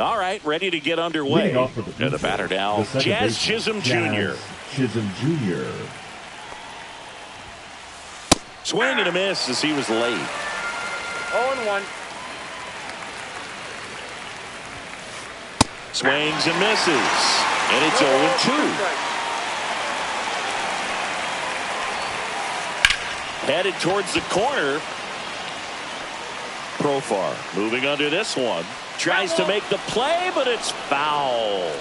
All right, ready to get underway. And the batter now, Jazz Chisholm Jr. Swing and a miss as he was late. 0-1. Swings and misses. And it's 0-2. Headed towards the corner. Profar moving under this one. Tries to make the play, but it's foul.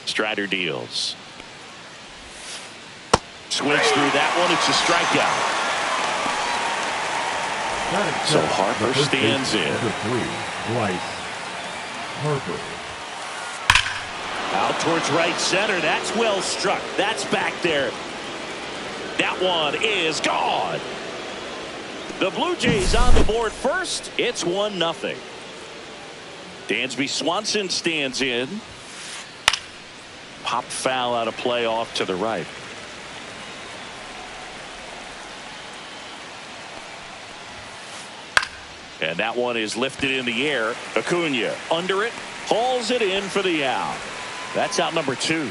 Strider deals. Swings through that one. It's a strikeout. So Harper stands in. Harper. Out towards right center. That's well struck. That's back there. That one is gone. The Blue Jays on the board first. It's 1-0. Dansby Swanson stands in. Pop foul out of play off to the right. And that one is lifted in the air. Acuna under it. Hauls it in for the out. That's out number 2.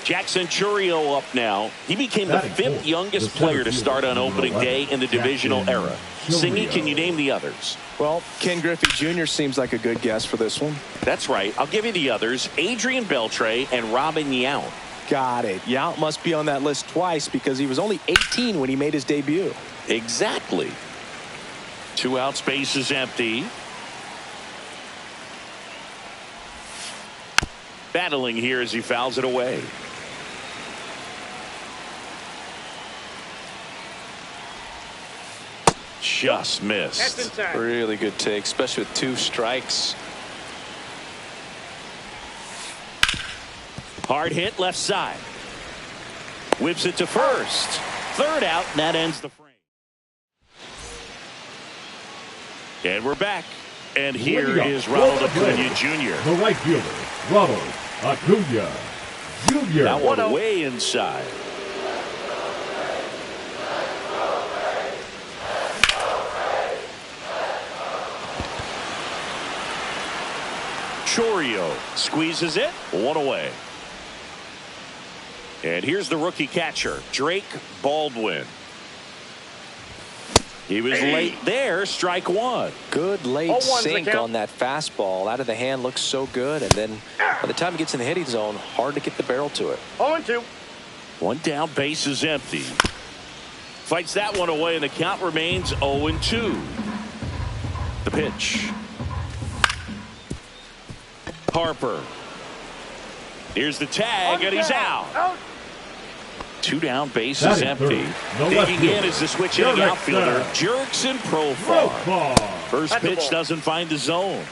Jackson Chourio up now. He became the 5th youngest player to start on opening day in the divisional era. Singy, can you name the others? Well, Ken Griffey Jr. seems like a good guess for this one. That's right. I'll give you the others. Adrian Beltre and Robin Yount. Got it. Yount must be on that list twice because he was only 18 when he made his debut. Exactly. 2 outs, base is empty. Battling here as he fouls it away. Just missed. Really good take, especially with 2 strikes. Hard hit left side. Whips it to first. 3rd out, and that ends the frame. And we're back. And here is Ronald Acuna Jr. The right fielder, Ronald Acuna Jr. That one way inside. Chourio squeezes it. 1 away. And here's the rookie catcher, Drake Baldwin. He was late there. Strike 1. Good late sink on that fastball. Out of the hand, looks so good. And then by the time he gets in the hitting zone, hard to get the barrel to it. 0-2. 1 down, base is empty. Fights that one away, and the count remains 0-2. The pitch. Harper. Here's the tag, and he's out. 2 down, base is empty. Digging in is the switch hitting outfielder, Jurickson Profar. First pitch doesn't find the zone.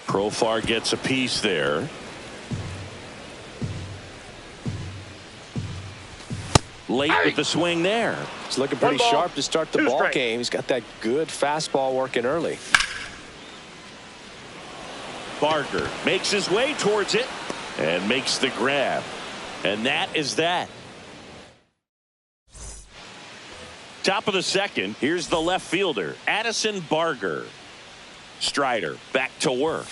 Profar gets a piece there. Late with the swing there. He's looking pretty sharp to start the ball game. He's got that good fastball working early. Barker makes his way towards it and makes the grab. And that is that. Top of the second. Here's the left fielder, Addison Barger. Strider back to work.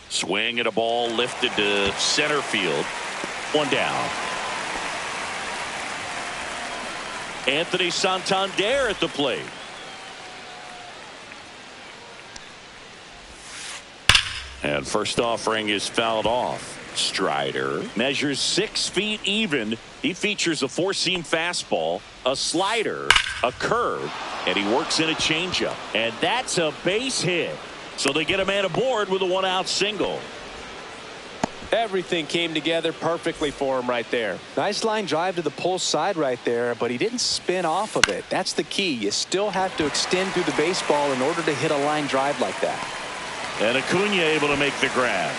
Swing at a ball lifted to center field. 1 down. Anthony Santander at the plate. And first offering is fouled off. Strider measures 6 feet even. He features a 4-seam fastball, a slider, a curve, and he works in a changeup. And that's a base hit. So they get a man aboard with a 1-out single. Everything came together perfectly for him right there. Nice line drive to the pull side right there, but he didn't spin off of it. That's the key. You still have to extend through the baseball in order to hit a line drive like that. And Acuna able to make the grab.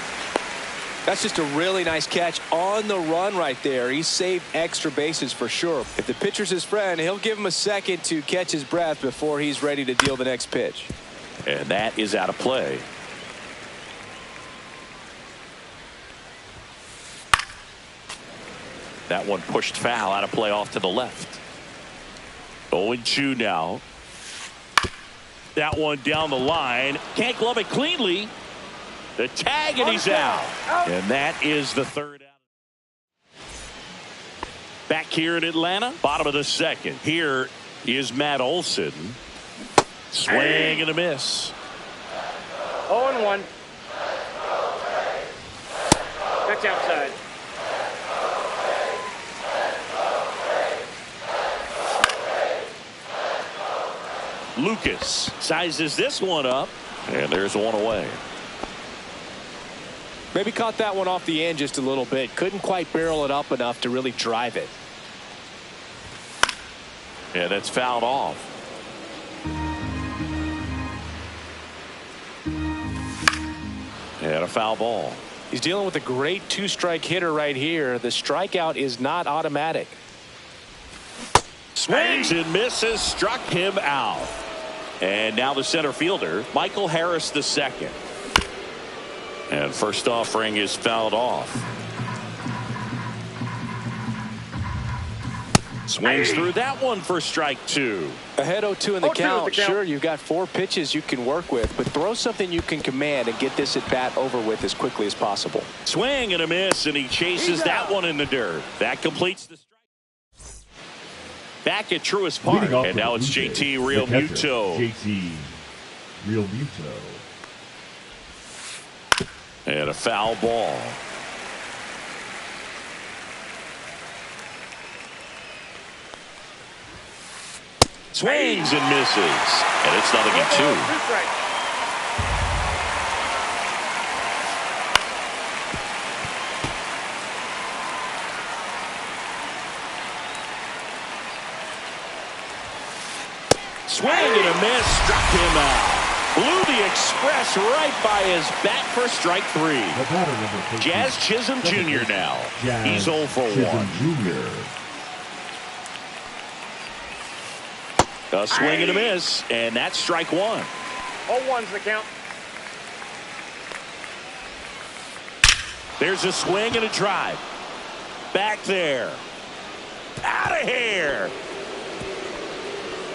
That's just a really nice catch on the run right there. He saved extra bases for sure. If the pitcher's his friend, he'll give him a second to catch his breath before he's ready to deal the next pitch. And that is out of play. That one pushed foul out of play off to the left. 0-2 now. That one down the line. Can't glove it cleanly. The tag, and he's out. And that is the third out. Back here in Atlanta, bottom of the second. Here is Matt Olson. Swing and a miss. 0-1. That's outside. Lucas sizes this one up, and there's one away. Maybe caught that one off the end just a little bit. Couldn't quite barrel it up enough to really drive it. And that's fouled off. And a foul ball. He's dealing with a great two-strike hitter right here. The strikeout is not automatic. Swings and misses, struck him out. And now the center fielder, Michael Harris II. And first offering is fouled off. Swings through that one for strike two. Ahead 0-2 in the 0-2 count. Sure, you've got 4 pitches you can work with, but throw something you can command and get this at bat over with as quickly as possible. Swing and a miss, and he chases that one in the dirt. That completes the strike. Back at Truist Park, and now it's JT Realmuto. JT Realmuto. And a foul ball. Swings and misses. And it's 0-2. Swing and a miss. Struck him out. Blew the express right by his bat for strike 3. Jazz Chisholm Jr. now. He's 0 for 1. A swing and a miss, and that's strike 1. 0-1's the count. There's a swing and a drive. Back there. Out of here.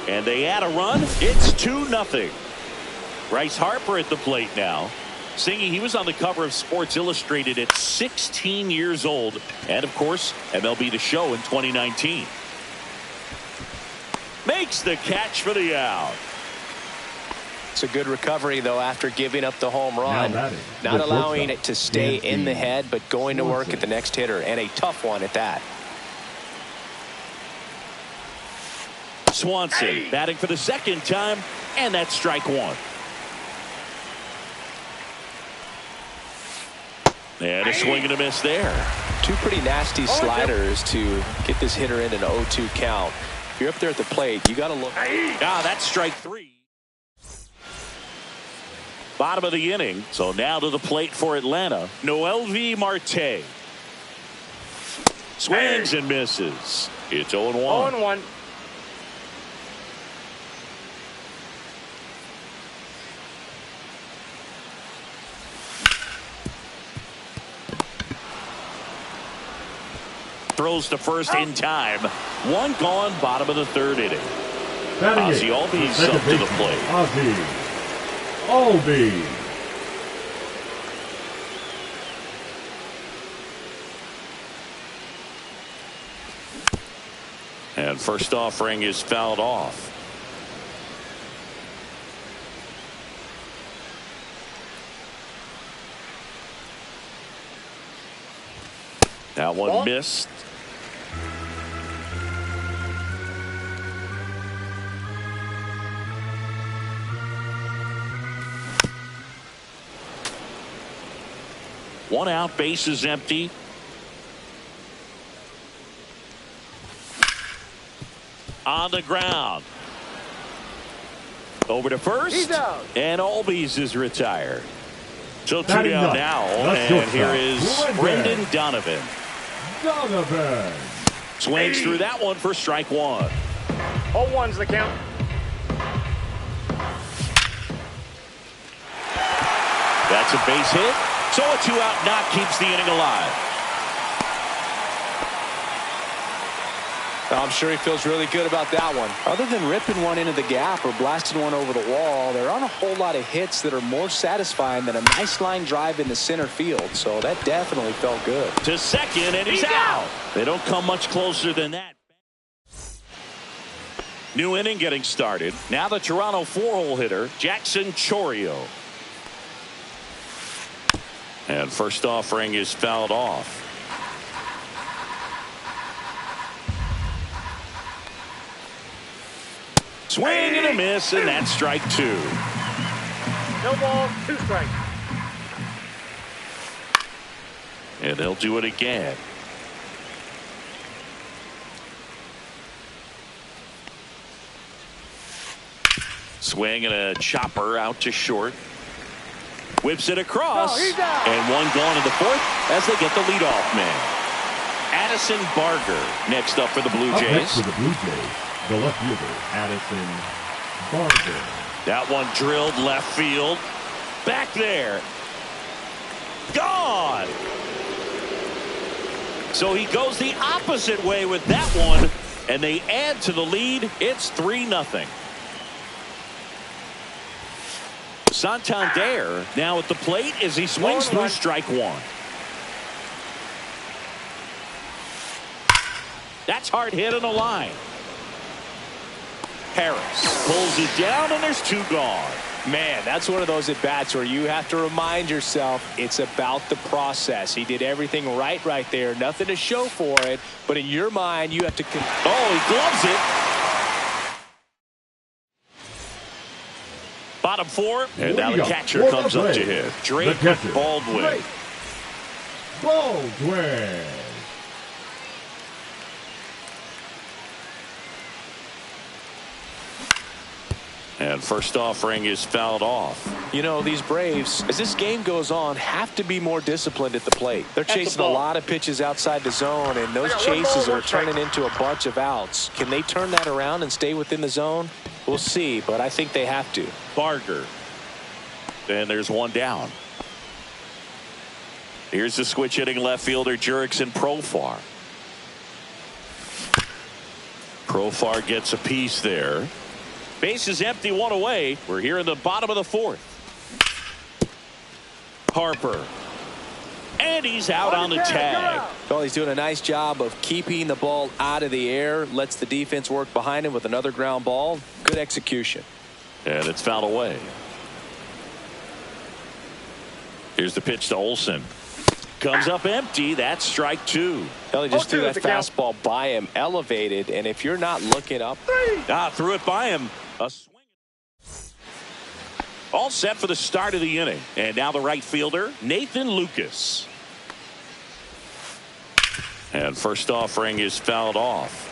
And they add a run. It's 2-0. Bryce Harper at the plate now. Singing, he was on the cover of Sports Illustrated at 16 years old. And, of course, MLB The Show in 2019. Makes the catch for the out. It's a good recovery, though, after giving up the home run. Not allowing it to stay in the head, but going to work at the next hitter, and a tough one at that. Swanson batting for the second time, and that's strike 1. And a swing and a miss there. 2 pretty nasty sliders to get this hitter in an 0-2 count. If you're up there at the plate, you got to look. That's strike 3. Bottom of the inning. So now to the plate for Atlanta. Noelvi Marte. Swings and misses. It's 0-1. 0-1. Throws to first in time. 1 gone, bottom of the 3rd inning. Ozzie Albies up to the plate. Ozzie Albies. And first offering is fouled off. That one missed. One out, base is empty. On the ground. Over to first. He's out. And Albies is retired. So 2 down now. And here is Brendan Donovan. Swings through that one for strike 1. 0-1's the count. That's a base hit. So a 2-out knock keeps the inning alive. I'm sure he feels really good about that one. Other than ripping one into the gap or blasting one over the wall, there aren't a whole lot of hits that are more satisfying than a nice line drive into center field. So that definitely felt good. To second, and he's out. They don't come much closer than that. New inning getting started. Now the Toronto 4-hole hitter, Jackson Chourio. And first offering is fouled off. Swing and a miss, and that's strike 2. No ball, 2 strikes. And they'll do it again. Swing and a chopper out to short. Whips it across. And one gone in the 4th as they get the leadoff man. Addison Barger next up for the Blue Jays. Next for the Blue Jays, the left fielder, Addison Barger. That one drilled left field. Back there. Gone. So he goes the opposite way with that one. And they add to the lead. It's 3-0. Santander now at the plate as he swings through strike 1. That's hard hit on the line. Harris pulls it down, and there's 2 gone. Man, that's one of those at-bats where you have to remind yourself it's about the process. He did everything right there. Nothing to show for it, but in your mind, you have to... Oh, he gloves it. Bottom 4, and now the catcher comes up to hit. Drake Baldwin. Baldwin. And first offering is fouled off. You know, these Braves, as this game goes on, have to be more disciplined at the plate. They're chasing a lot of pitches outside the zone, and those chases are turning into a bunch of outs. Can they turn that around and stay within the zone? We'll see, but I think they have to. Barger. And there's one down. Here's the switch hitting left fielder, Jurickson Profar. Profar gets a piece there. Base is empty, 1 away. We're here in the bottom of the 4th. Harper. And he's out on the tag. Well, he's doing a nice job of keeping the ball out of the air. Lets the defense work behind him with another ground ball. Good execution. And it's fouled away. Here's the pitch to Olsen. Comes up empty. That's strike 2. Well, he just threw that fastball by him, elevated, and if you're not looking up... Threw it by him. A swing. All set for the start of the inning. And now the right fielder, Nathan Lucas. And first offering is fouled off.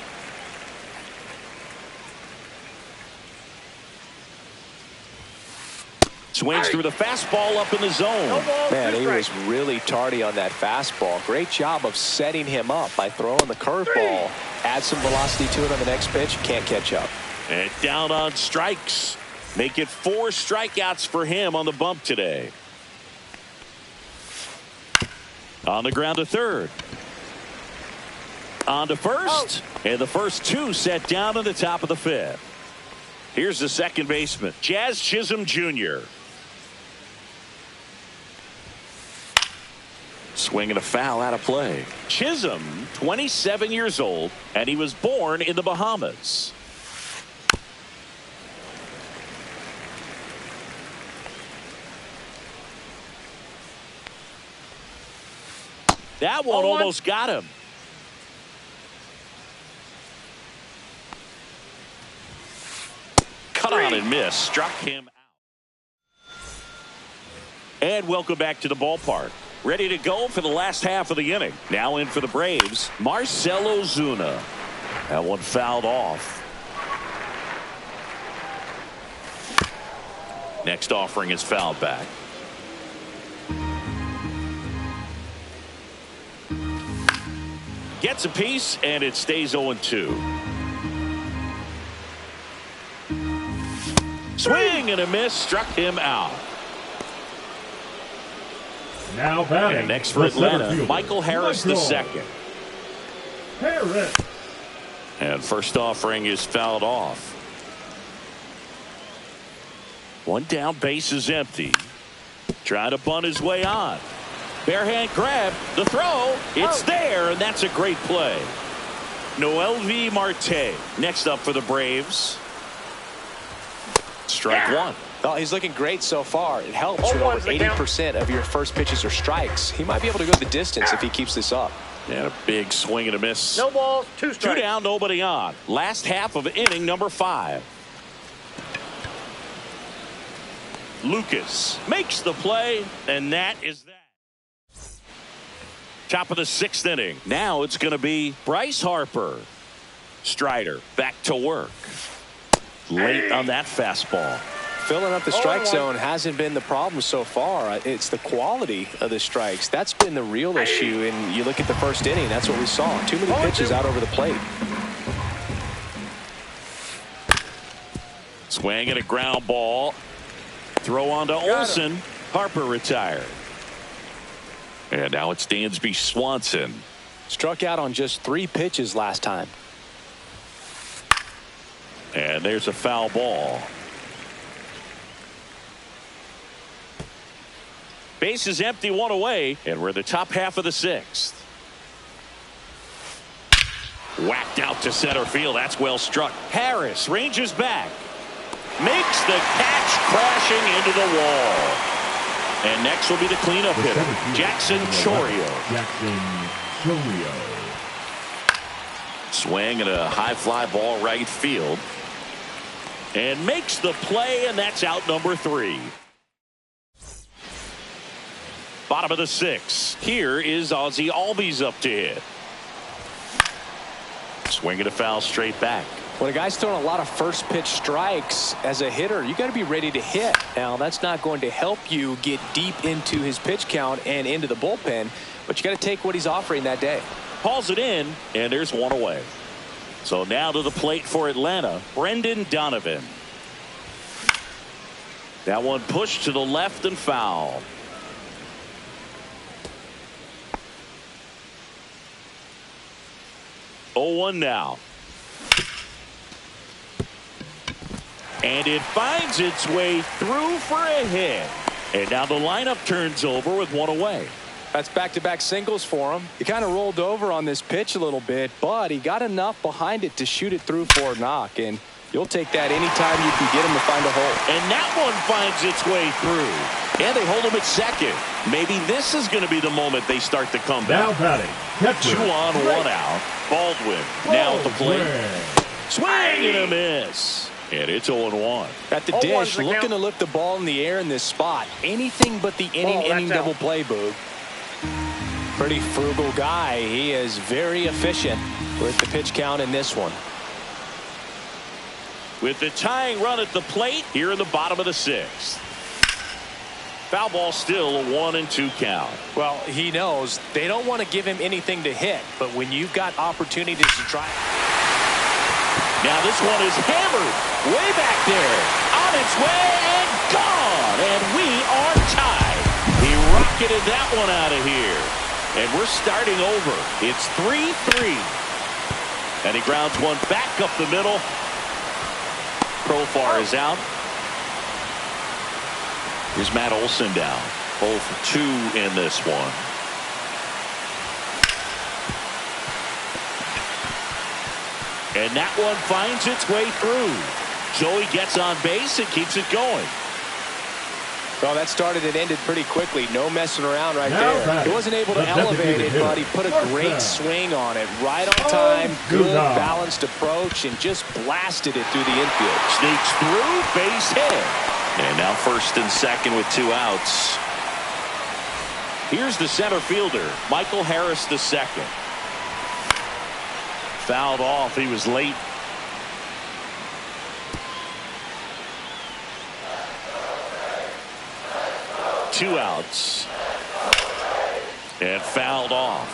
Swings through the fastball up in the zone. Man, he was really tardy on that fastball. Great job of setting him up by throwing the curveball. Add some velocity to it on the next pitch. Can't catch up. And down on strikes. Make it 4 strikeouts for him on the bump today. On the ground to third. On to first. And the first 2 set down in the top of the 5th. Here's the second baseman, Jazz Chisholm Jr. Swinging a foul out of play. Chisholm, 27 years old, and he was born in the Bahamas. That one almost got him. Cut on and miss. Struck him out. And welcome back to the ballpark. Ready to go for the last half of the inning. Now in for the Braves, Marcell Ozuna. That one fouled off. Next offering is fouled back. Gets a piece, and it stays 0-2. Swing and a miss, struck him out. Now batting. And next for Atlanta, Michael Harris II. Harris. And first offering is fouled off. One down, base is empty. Trying to bunt his way on. Bare hand grab, the throw, it's there, and that's a great play. Noelvi Marte next up for the Braves. Strike one. Well, he's looking great so far. It helps when over 80% of your first pitches are strikes. He might be able to go the distance if he keeps this up. And a big swing and a miss. No balls, 2 strikes. 2 down, nobody on. Last half of inning number 5. Lucas makes the play, and that is that. Top of the 6th inning. Now it's going to be Bryce Harper. Strider back to work. Late on that fastball. Filling up the strike zone hasn't been the problem so far. It's the quality of the strikes. That's been the real issue. And you look at the first inning, that's what we saw. Too many pitches out over the plate. Swing and a ground ball. Throw on to Olsen. Harper retired. And now it's Dansby Swanson. Struck out on just 3 pitches last time. And there's a foul ball. Base is empty, 1 away, and we're the top half of the 6th. Whacked out to center field. That's well struck. Harris ranges back. Makes the catch, crashing into the wall. And next will be the cleanup hitter, Jackson Chourio. Swing and a high fly ball right field. And makes the play, and that's out number 3. Bottom of the 6th. Here is Ozzie Albies up to hit. Swing and a foul straight back. When a guy's throwing a lot of first pitch strikes as a hitter, you got to be ready to hit. Now, that's not going to help you get deep into his pitch count and into the bullpen, but you got to take what he's offering that day. Calls it in, and there's 1 away. So now to the plate for Atlanta, Brendan Donovan. That one pushed to the left and foul. Oh, 1 now. And it finds its way through for a hit. And now the lineup turns over with 1 away. That's back-to-back singles for him. He kind of rolled over on this pitch a little bit, but he got enough behind it to shoot it through for a knock. And you'll take that anytime you can get him to find a hole. And that one finds its way through. And they hold him at second. Maybe this is going to be the moment they start to come back. Now batting, catcher. 2 on, 1 out. Baldwin now at the plate. Swing and a miss. And it's 0-1. At the dish, looking to lift the ball in the air in this spot. Anything but the inning double play, Boog. Pretty frugal guy. He is very efficient with the pitch count in this one. With the tying run at the plate here in the bottom of the 6th. Foul ball still a 1-2 count. Well, he knows they don't want to give him anything to hit, but when you've got opportunities to try. Now this one is hammered way back there. On its way and gone. And we are tied. He rocketed that one out of here. And we're starting over. It's 3-3. And he grounds one back up the middle. Profar is out. Here's Matt Olson down. 0 for 2 in this one. And that one finds its way through. Joey gets on base and keeps it going. Well, that started and ended pretty quickly. No messing around right there. He wasn't able to elevate it, but he put a great swing on it. Right on time, good balanced approach, and just blasted it through the infield. Sneaks through, base hit. And now first and second with 2 outs. Here's the center fielder, Michael Harris II. Fouled off. He was late. Two outs. And fouled off.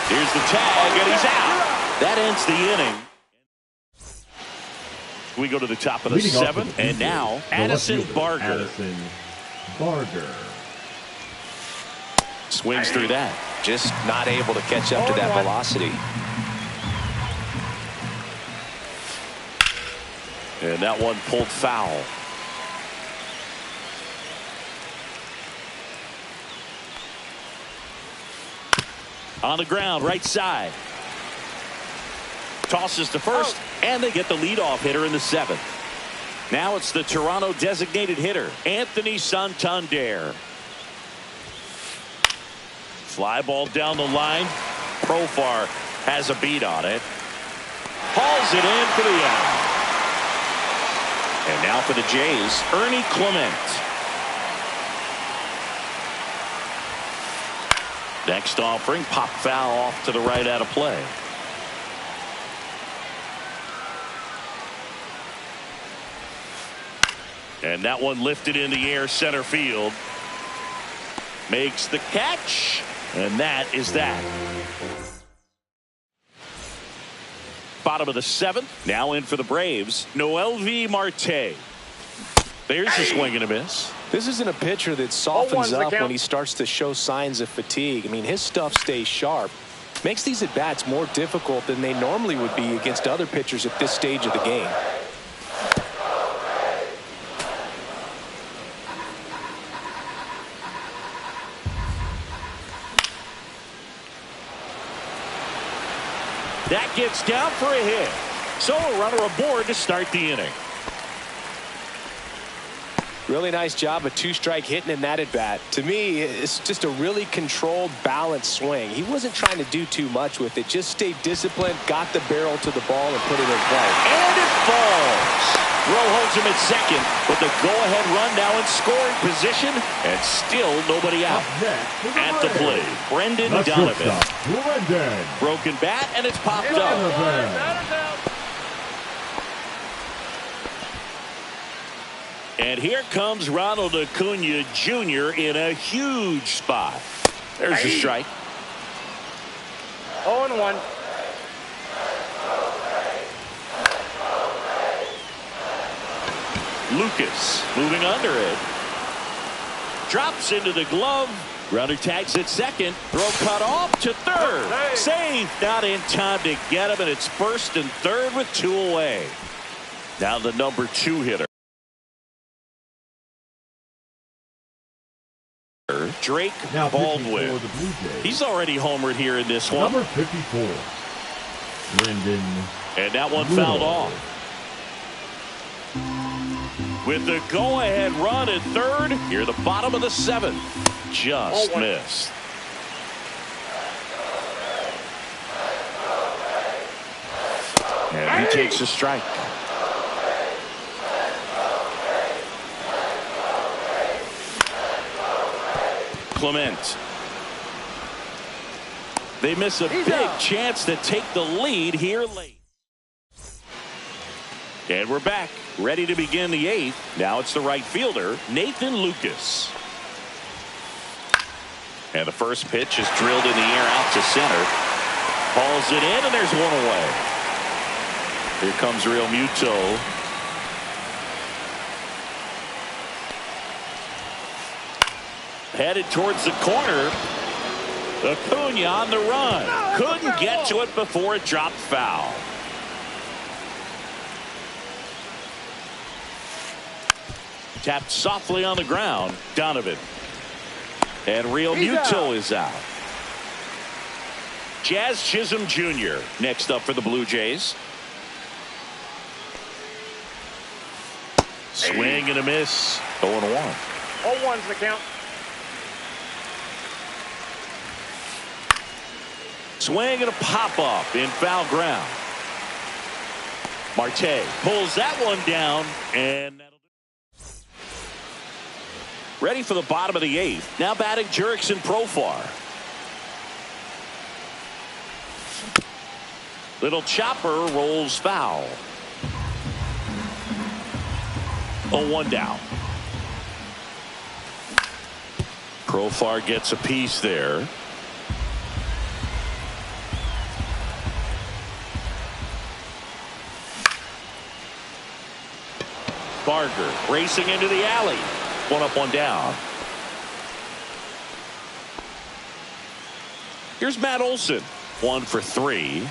Here's the tag, and he's out. That ends the inning. We go to the top of the Leading off seventh, for the and Blue now Jays, the Addison left fielder, Barger Addison Barger. swings through that. Just not able to catch up to that velocity. And that one pulled foul. On the ground, right side. Tosses to first, and they get the leadoff hitter in the seventh. Now it's the Toronto designated hitter, Anthony Santander. Fly ball down the line. Profar has a beat on it. Hauls it in for the out. And now for the Jays, Ernie Clement. Next offering, pop foul off to the right out of play. And that one lifted in the air center field. Makes the catch. And that is that. Bottom of the seventh. Now in for the Braves, Noelvi Marte. There's a swing and a miss. This isn't a pitcher that softens up when he starts to show signs of fatigue. I mean, his stuff stays sharp. Makes these at-bats more difficult than they normally would be against other pitchers at this stage of the game. That gets down for a hit. So a runner aboard to start the inning. Really nice job of two-strike hitting in that at-bat. To me, it's just a really controlled, balanced swing. He wasn't trying to do too much with it. Just stayed disciplined, got the barrel to the ball, and put it in play. And it falls. Rowe holds him at second, but the go-ahead run now in scoring position, and still nobody out. At the plate, Brendan Donovan. Broken bat, and it's popped up. And here comes Ronald Acuna Jr. in a huge spot. There's a strike. 0-1. Lucas moving under it. Drops into the glove. Runner tags at second. Throw cut off to third. Save. Not in time to get him, and it's first and third with two away. Now the number 2 hitter. Drake Baldwin. He's already homered here in this one. Number 54, Brendan. And that one fouled off. With the go-ahead run at third, here the bottom of the seventh. Just missed. And he takes a strike. Clement. They miss a big chance to take the lead here late. And we're back, ready to begin the 8th. Now it's the right fielder, Nathan Lucas. And the first pitch is drilled in the air out to center. Hauls it in, and there's one away. Here comes Real Muto. Headed towards the corner. Acuna on the run. Couldn't get to it before it dropped foul. Tapped softly on the ground. Donovan. And Real Muto is out. Jazz Chisholm Jr. next up for the Blue Jays. Swing and a miss. 0-1. 0-1's the count. Swing and a pop-up in foul ground. Marte pulls that one down, and that'll do. Ready for the bottom of the 8th. Now batting Jurickson Profar. Little chopper rolls foul. 0-1 down. Profar gets a piece there. Barger racing into the alley. One up, one down. Here's Matt Olson. 1 for 3.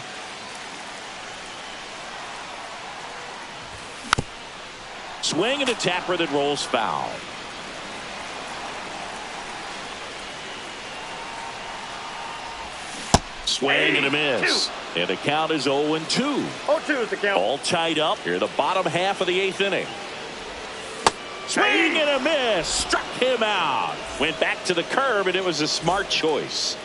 Swing and a tapper that rolls foul. Swing and a miss. And the count is 0-2. 0-2 is the count. All tied up here in the bottom half of the 8th inning. Swing and a miss. Struck him out. Went back to the curb, and it was a smart choice.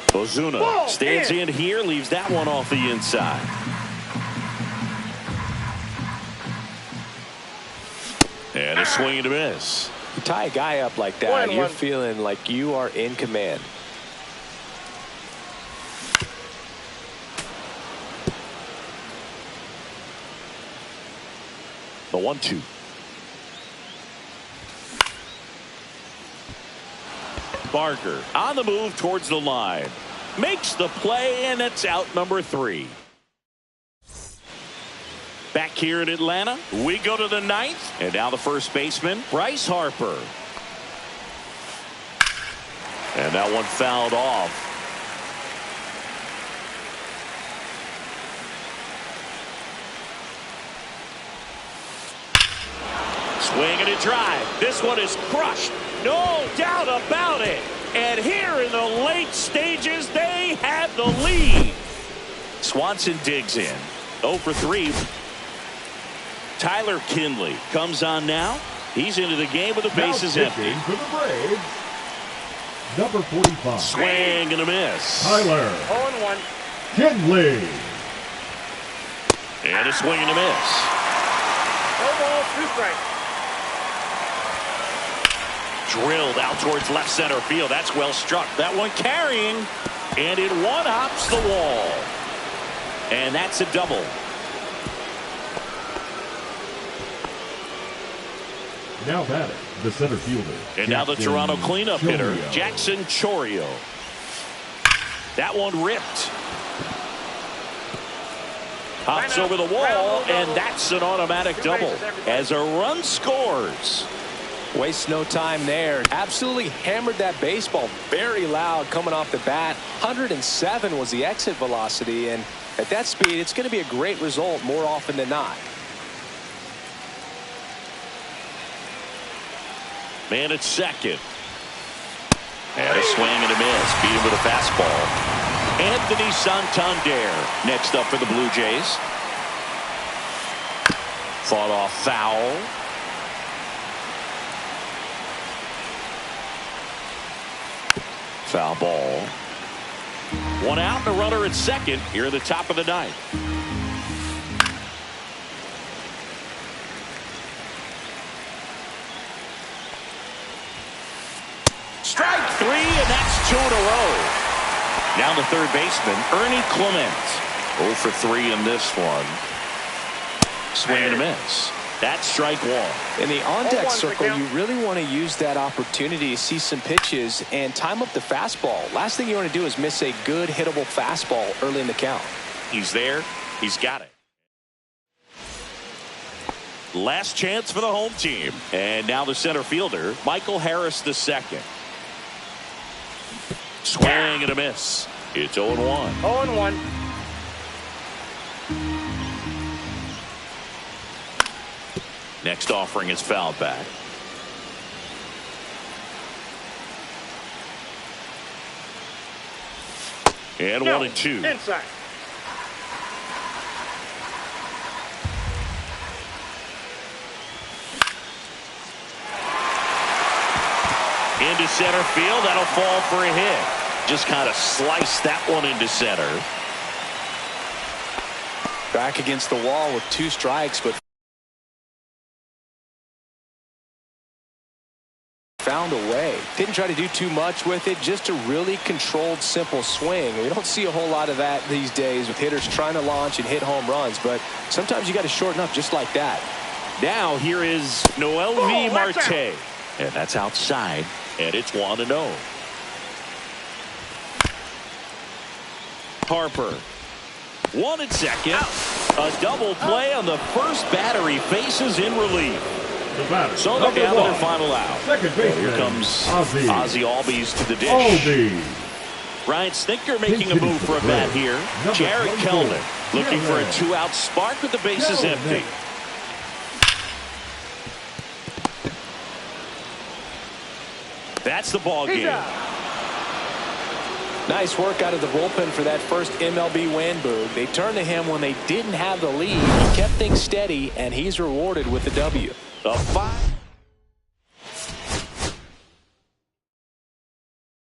Ozuna stands in here, leaves that one off the inside. And a swing and a miss. You tie a guy up like that, you're feeling like you are in command. The 1-2. Barger on the move towards the line. Makes the play, and it's out number 3. Back here in Atlanta, we go to the 9th. And now the first baseman, Bryce Harper. And that one fouled off. Swing and a drive. This one is crushed. No doubt about it. And here in the late stages, they have the lead. Swanson digs in. 0 for 3. Tyler Kinley comes on now. He's into the game with the bases empty. For the Braves, number 45. Swing and a miss. Tyler 0-1. Kinley. And a swing and a miss. 4 balls, 2 strikes. Drilled out towards left center field. That's well struck. That one carrying, and it one-hops the wall. And that's a double. Now batting, the center fielder. And now the Toronto cleanup hitter, Chourio. Jackson Chourio. That one ripped. Hops over the wall, and that's an automatic double as a run scores. Waste no time there. Absolutely hammered that baseball. Very loud coming off the bat. 107 was the exit velocity, and at that speed, it's going to be a great result more often than not. Man at second. And a swing and a miss. Beat him with a fastball. Anthony Santander next up for the Blue Jays. Fought off foul. Foul ball. One out and a runner at second here at the top of the 9th. Strike 3, and that's 2 in a row. Now the third baseman, Ernie Clement. 0 for 3 in this one. Swing and a miss. That's strike 1. In the on-deck circle, you really want to use that opportunity to see some pitches and time up the fastball. Last thing you want to do is miss a good hittable fastball early in the count. He's there. He's got it. Last chance for the home team. And now the center fielder, Michael Harris II. Swing and a miss. It's 0-1. 0-1. Next offering is fouled back. And 1-2. Inside. Into center field. That'll fall for a hit. Just kind of sliced that one into center. Back against the wall with 2 strikes, but found a way. Didn't try to do too much with it, just a really controlled, simple swing. We don't see a whole lot of that these days with hitters trying to launch and hit home runs, but sometimes you got to shorten up just like that. Now here is Noel V. Marte. And that's outside, and it's 1-0. Harper. 1 at second. A double play on the first batter he faces in relief. The batter, So they're down to their one, final out. second baseman, Here comes Ozzie Albies to the dish. Albies. Ryan Snitker making a move for a bat here. Jared Kellner looking for a 2-out spark with the bases empty. That's the ball game. Nice work out of the bullpen for that first MLB win, Boog. They turned to him when they didn't have the lead. He kept things steady, and he's rewarded with the W. The 5.